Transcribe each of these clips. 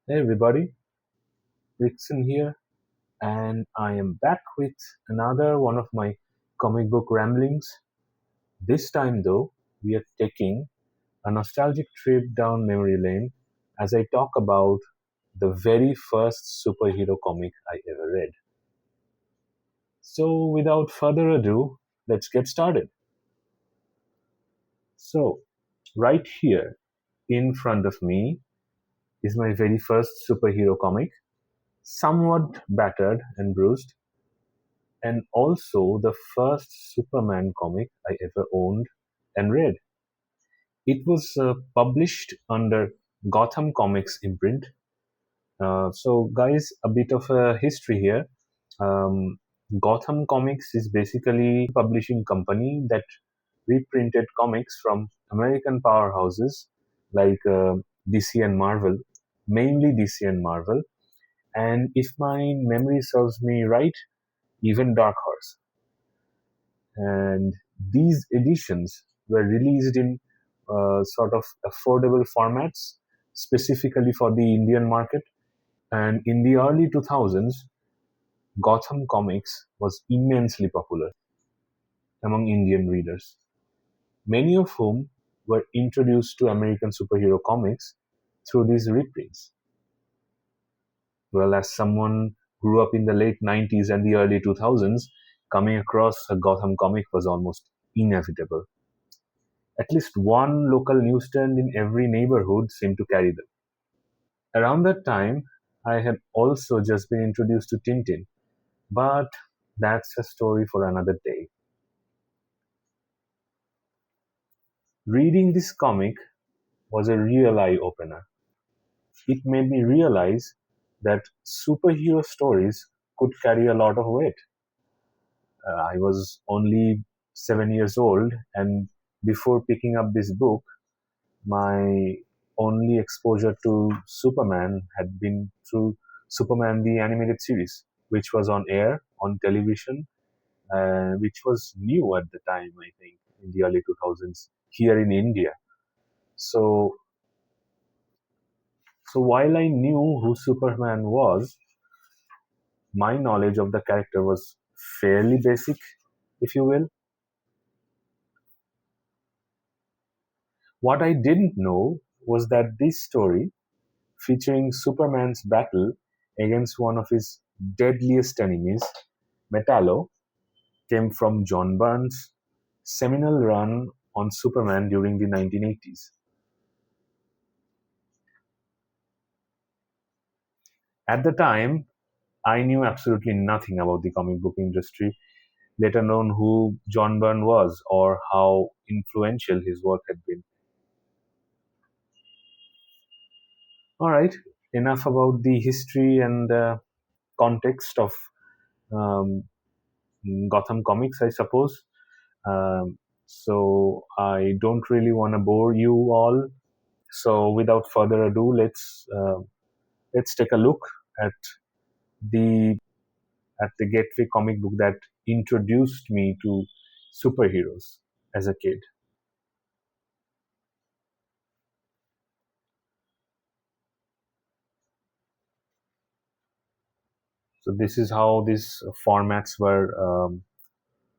Hey everybody, Rickson here, and I am back with another one of my comic book ramblings. This time, though, we are taking a nostalgic trip down memory lane as I talk about the very first superhero comic I ever read. So, without further ado, let's get started. So, right here in front of me is my very first superhero comic, somewhat battered and bruised, and also the first Superman comic I ever owned and read. It was published under Gotham Comics imprint. So, guys, a bit of a history here. Um, Gotham Comics is basically a publishing company that reprinted comics from American powerhouses like DC and Marvel, mainly DC and Marvel, and if my memory serves me right, even Dark Horse. And these editions were released in sort of affordable formats specifically for the Indian market. And in the early 2000s, Gotham Comics was immensely popular among Indian readers, many of whom were introduced to American superhero comics through these reprints. Well, as someone grew up in the late 90s and the early 2000s, coming across a Gotham comic was almost inevitable. At least one local newsstand in every neighborhood seemed to carry them. Around that time, I had also just been introduced to Tintin, but that's a story for another day. Reading this comic was a real eye opener. It made me realize that superhero stories could carry a lot of weight. I was only 7 years old, and before picking up this book, my only exposure to Superman had been through Superman the animated series, which was on air on television, which was new at the time, I think, in the early 2000s here in India. So, so while I knew who Superman was, my knowledge of the character was fairly basic, if you will. What I didn't know was that this story, featuring Superman's battle against one of his deadliest enemies, Metallo, came from John Byrne's seminal run on Superman during the 1980s. At the time, I knew absolutely nothing about the comic book industry, let alone who John Byrne was or how influential his work had been. All right, enough about the history and context of um, Gotham Comics, I suppose. So I don't really want to bore you all. So without further ado, let's take a look at the the gateway comic book that introduced me to superheroes as a kid. So this is how these formats were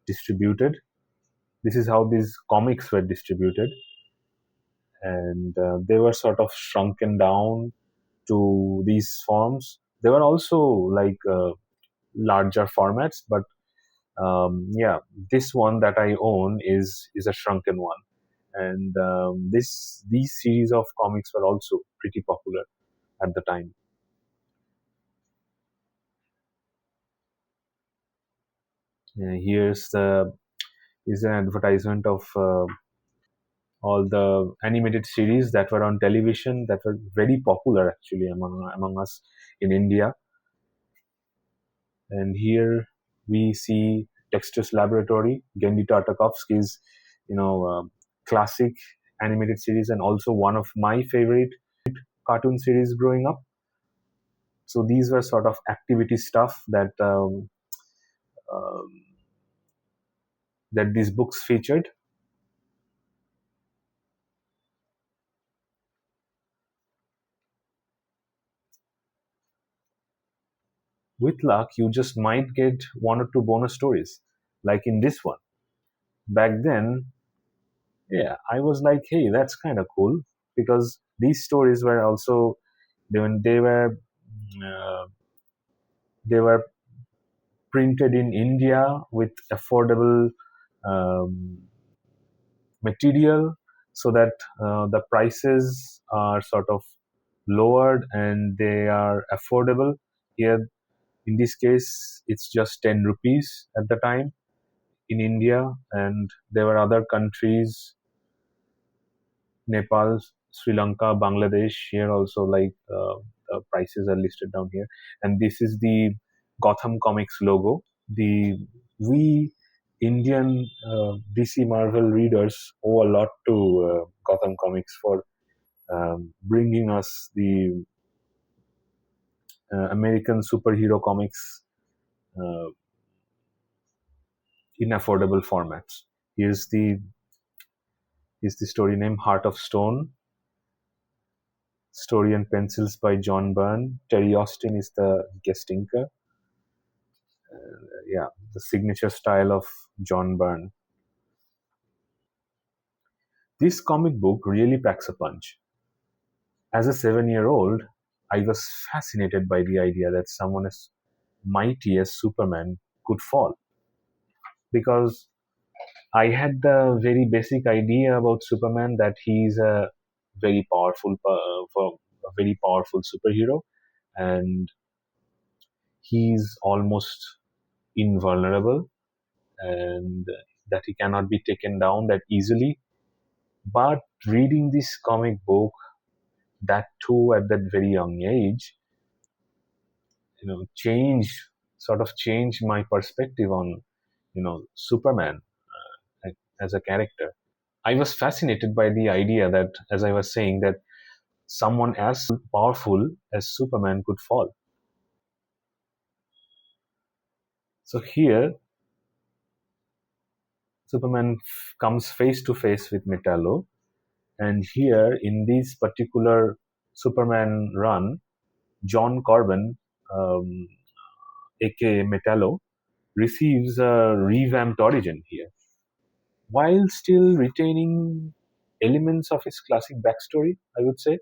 distributed. This is how these comics were distributed, and they were sort of shrunken down to these forms. They were also like larger formats, but yeah, this one that I own is a shrunken one, and these series of comics were also pretty popular at the time. Here's the is an advertisement of all the animated series that were on television that were very popular actually among us in India. And here we see Dexter's Laboratory, Gendy Tartakovsky's, classic animated series, and also one of my favorite cartoon series growing up. So these were sort of activity stuff um, that these books featured. with luck, you just might get one or two bonus stories, like in this one. Back then, yeah, I was like, hey, that's kind of cool, because these stories were also when uh, they were printed in India with affordable um, material, so that the prices are sort of lowered and they are affordable. Here, in this case, it's just 10 rupees at the time in India, and there were other countries, Nepal, Sri Lanka, Bangladesh. Here also, like the prices are listed down here, and this is the Gotham Comics logo. The we Indian DC Marvel readers owe a lot to Gotham Comics for bringing us the American superhero comics uh, in affordable formats. Here's the story name, Heart of Stone. Story and pencils by John Byrne. Terry Austin is the guest inker. Yeah, the signature style of John Byrne. This comic book really packs a punch. As a 7-year-old, I was fascinated by the idea that someone as mighty as Superman could fall, because I had the very basic idea about Superman that he's a very powerful, a very powerful superhero, and he's almost invulnerable, and that he cannot be taken down that easily. But reading this comic book, that too at that very young age, change my perspective on Superman as a character. I was fascinated by the idea that, as I was saying, that someone as powerful as Superman could fall. So here, Superman comes face to face with Metallo, and here in this particular Superman run, John Corbin, um, aka Metallo, receives a revamped origin here, while still retaining elements of his classic backstory, I would say,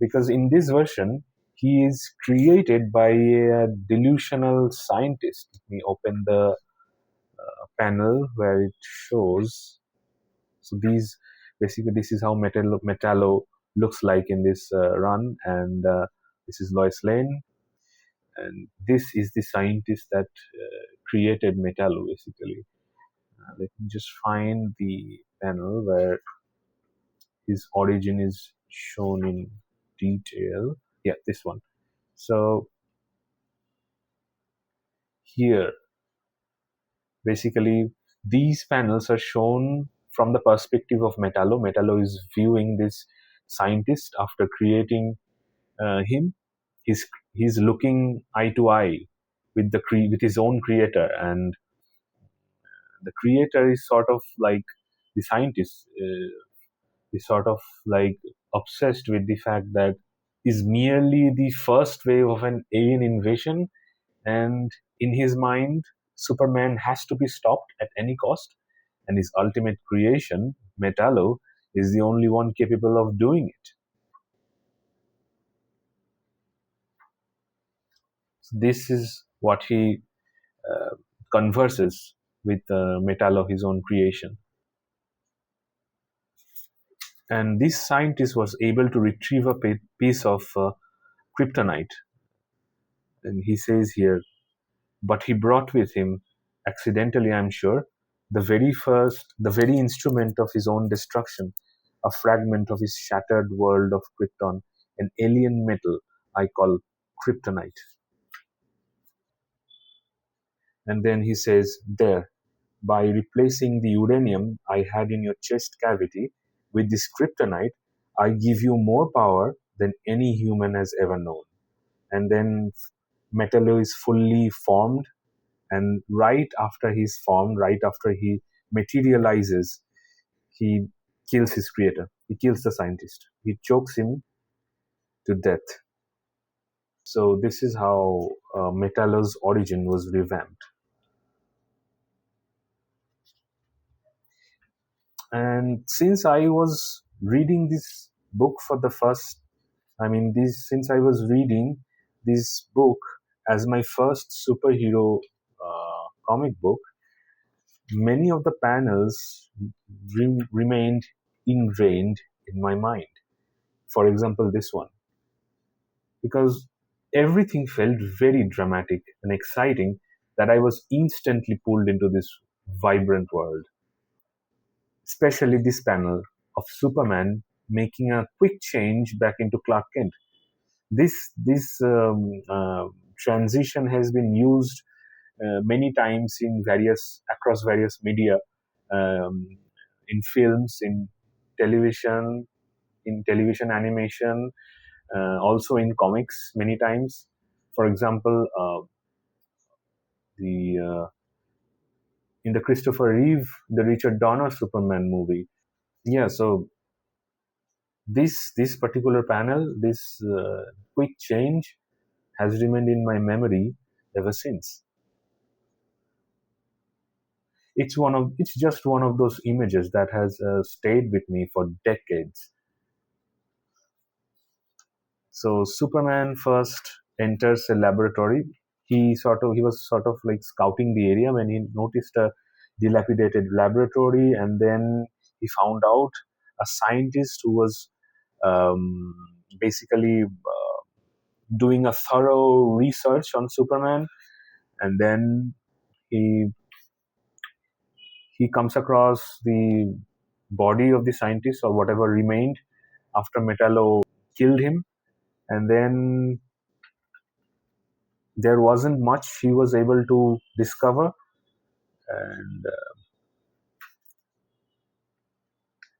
because in this version, he is created by a delusional scientist. Let me open the panel where it shows. So these basically, this is how Metallo looks like in this run, and this is Lois Lane, and this is the scientist that created Metallo basically. Let me just find the panel where his origin is shown in detail. Yeah, this one. So here, basically, these panels are shown from the perspective of Metallo. Metallo is viewing this scientist after creating him. He's looking eye to eye with with his own creator, and the creator is sort of like the scientist. Is sort of like obsessed with the fact that is merely the first wave of an alien invasion, and in his mind, Superman has to be stopped at any cost, and his ultimate creation, Metallo, is the only one capable of doing it. So this is what he uh, converses with Metallo, his own creation. And this scientist was able to retrieve a piece of kryptonite. And he says here, but he brought with him, accidentally I'm sure, the very instrument of his own destruction, a fragment of his shattered world of Krypton, an alien metal I call kryptonite. And then he says, there, by replacing the uranium I had in your chest cavity with this kryptonite, I give you more power than any human has ever known. And then Metallo is fully formed, and right after he materializes, he kills his creator. He kills the scientist. He chokes him to death. So this is how Metallo's origin was revamped. And since I was reading this book for the first, I mean, this since I was reading this book as my first superhero comic book, many of the panels remained ingrained in my mind. For example, this one, because everything felt very dramatic and exciting that I was instantly pulled into this vibrant world. Especially this panel of Superman making a quick change back into Clark Kent. This transition has been used many times in various across various media, um, in films, in television animation, also in comics many times. For example, the in the Christopher Reeve, the Richard Donner Superman movie. Yeah, so this particular panel, this quick change, has remained in my memory ever since. It's just one of those images that has stayed with me for decades. So Superman first enters a laboratory. He was sort of like scouting the area when he noticed a dilapidated laboratory, and then he found out a scientist who was um, basically doing a thorough research on Superman, and then he he comes across the body of the scientist or whatever remained after Metallo killed him, and then there wasn't much he was able to discover, and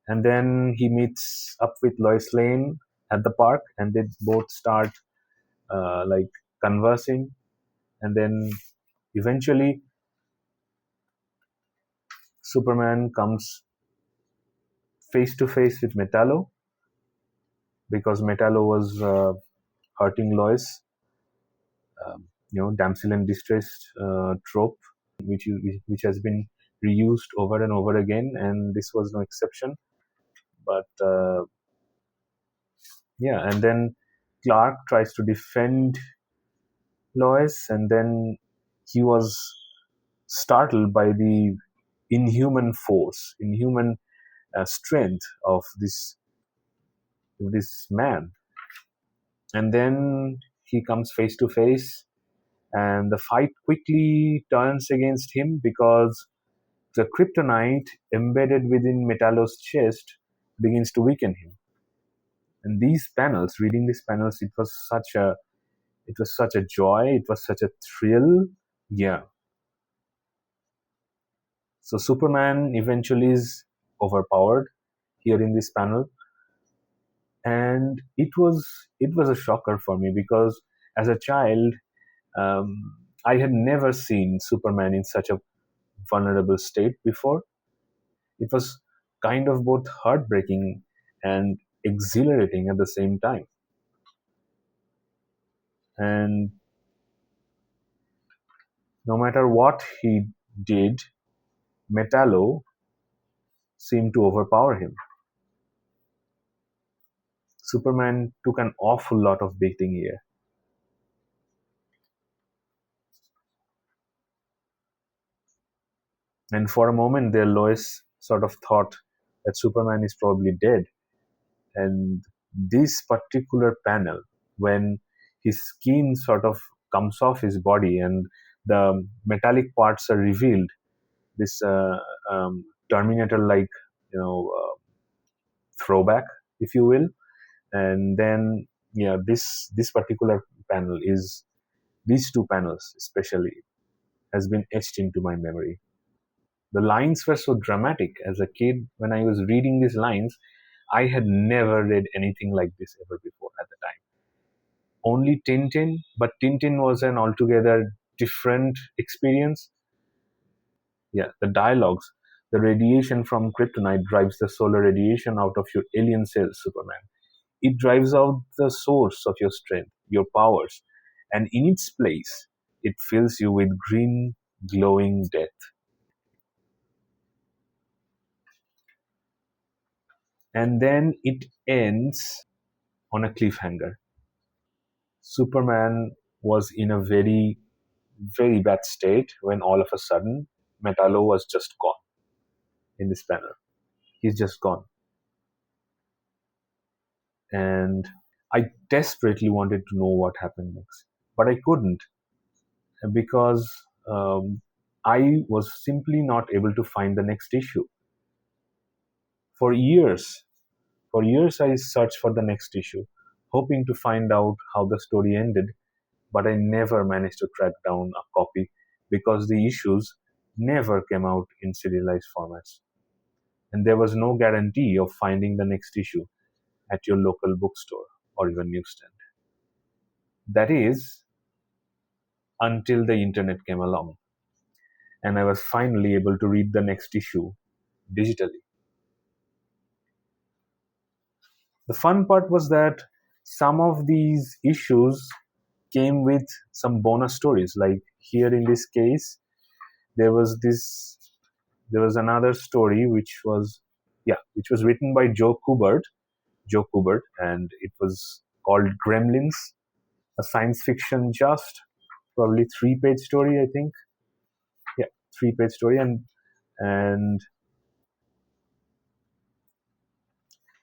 and then he meets up with Lois Lane at the park, and they both start like conversing, and then eventually Superman comes face to face with Metallo because Metallo was hurting Lois, damsel in distress trope, which has been reused over and over again, and this was no exception. But yeah, and then Clark tries to defend Lois, and then he was startled by the inhuman strength of this man, and then he comes face to face, and the fight quickly turns against him because the kryptonite embedded within Metallo's chest begins to weaken him. And these panels, reading these panels, it was such a joy, it was such a thrill. Yeah. So Superman eventually is overpowered here in this panel, and it was a shocker for me because as a child, um, I had never seen Superman in such a vulnerable state before. It was kind of both heartbreaking and exhilarating at the same time. And no matter what he did, Metallo seemed to overpower him. Superman took an awful lot of beating here. And for a moment there, Lois sort of thought that Superman is probably dead. And this particular panel, when his skin sort of comes off his body and the metallic parts are revealed, this Terminator like, you know, throwback, if you will. And then, yeah, this particular panel is these two panels especially has been etched into my memory. The lines were so dramatic. As a kid, when I was reading these lines, I had never read anything like this ever before at the time. Only Tintin, but Tintin was an altogether different experience. Yeah, the dialogues. The radiation from kryptonite drives the solar radiation out of your alien cells, Superman. It drives out the source of your strength, your powers. and in its place, it fills you with green, glowing death. And then it ends on a cliffhanger. Superman was in a very, very bad state when all of a sudden Metallo was just gone in this panel. He's just gone. And I desperately wanted to know what happened next, but I couldn't because I was simply not able to find the next issue. For years, I searched for the next issue, hoping to find out how the story ended, but I never managed to track down a copy because the issues never came out in serialized formats. And there was no guarantee of finding the next issue at your local bookstore or even newsstand. That is, until the internet came along and I was finally able to read the next issue digitally. The fun part was that some of these issues came with some bonus stories. Like here in this case, there was this, there was another story which was written by Joe Kubert, and it was called Gremlins, a science fiction, just probably 3-page story, I think. Yeah, 3-page story, and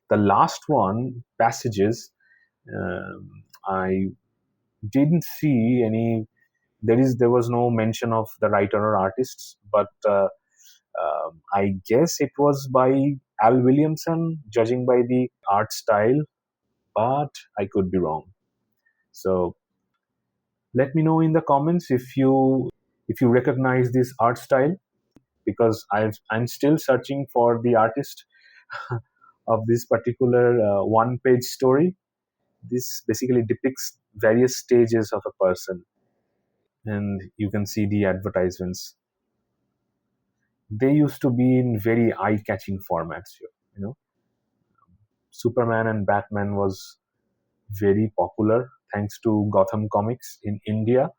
the last one, Passages, I didn't see any. There was no mention of the writer or artists, but I guess it was by Al Williamson, judging by the art style, but I could be wrong. So let me know in the comments if you recognize this art style, because I'm still searching for the artist of this particular one-page story. This basically depicts various stages of a person, and you can see the advertisements. They used to be in very eye-catching formats. You know, Superman and Batman was very popular thanks to Gotham Comics in India.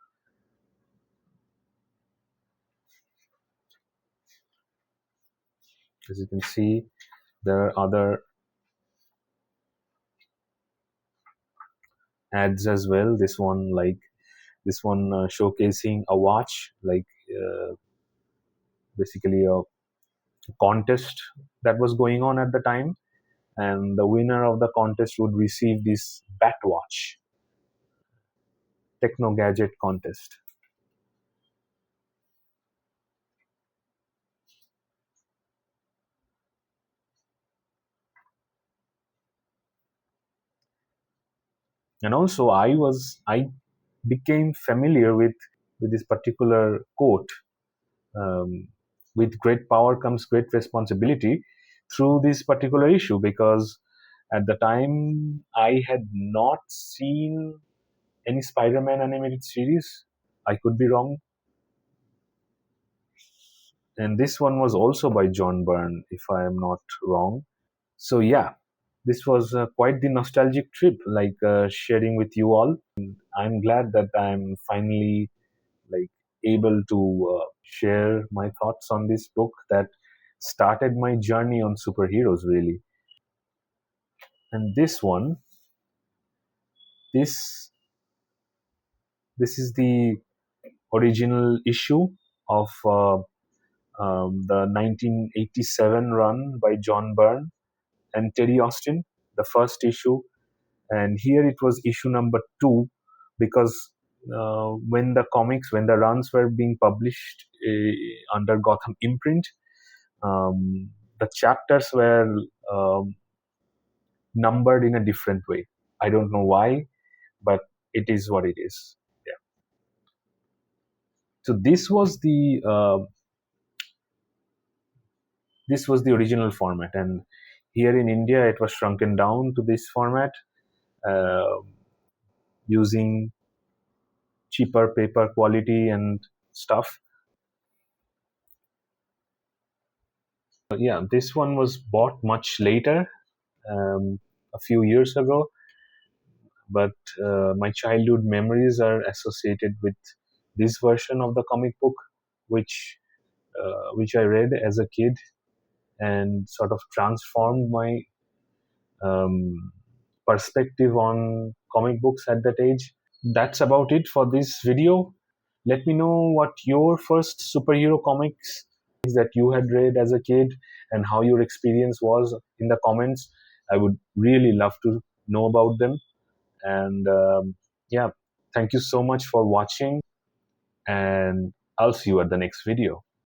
As you can see, there are other ads as well. This one showcasing a watch, like basically a contest that was going on at the time, and the winner of the contest would receive this Bat watch, Techno Gadget contest. And also, I became familiar with this particular quote. Um, with great power comes great responsibility through this particular issue, because at the time I had not seen any Spider-Man animated series. I could be wrong. And this one was also by John Byrne, if I am not wrong. So yeah, this was quite the nostalgic trip, like sharing with you all. I'm glad that I'm finally like able to share my thoughts on this book that started my journey on superheroes, really. And this this is the original issue of the 1987 run by John Byrne and Terry Austin, the first issue. And here it was issue number 2, because when the runs were being published under Gotham imprint, the chapters were numbered in a different way. I don't know why, but it is what it is. Yeah. So this was the original format, and here in India it was shrunken down to this format uh, using cheaper paper quality and stuff. Yeah, this one was bought much later, a few years ago, but my childhood memories are associated with this version of the comic book, which I read as a kid and sort of transformed my um, perspective on comic books at that age. That's about it for this video. Let me know what your first superhero comics that you had read as a kid and how your experience was in the comments. I would really love to know about them. And yeah, thank you so much for watching, and I'll see you at the next video.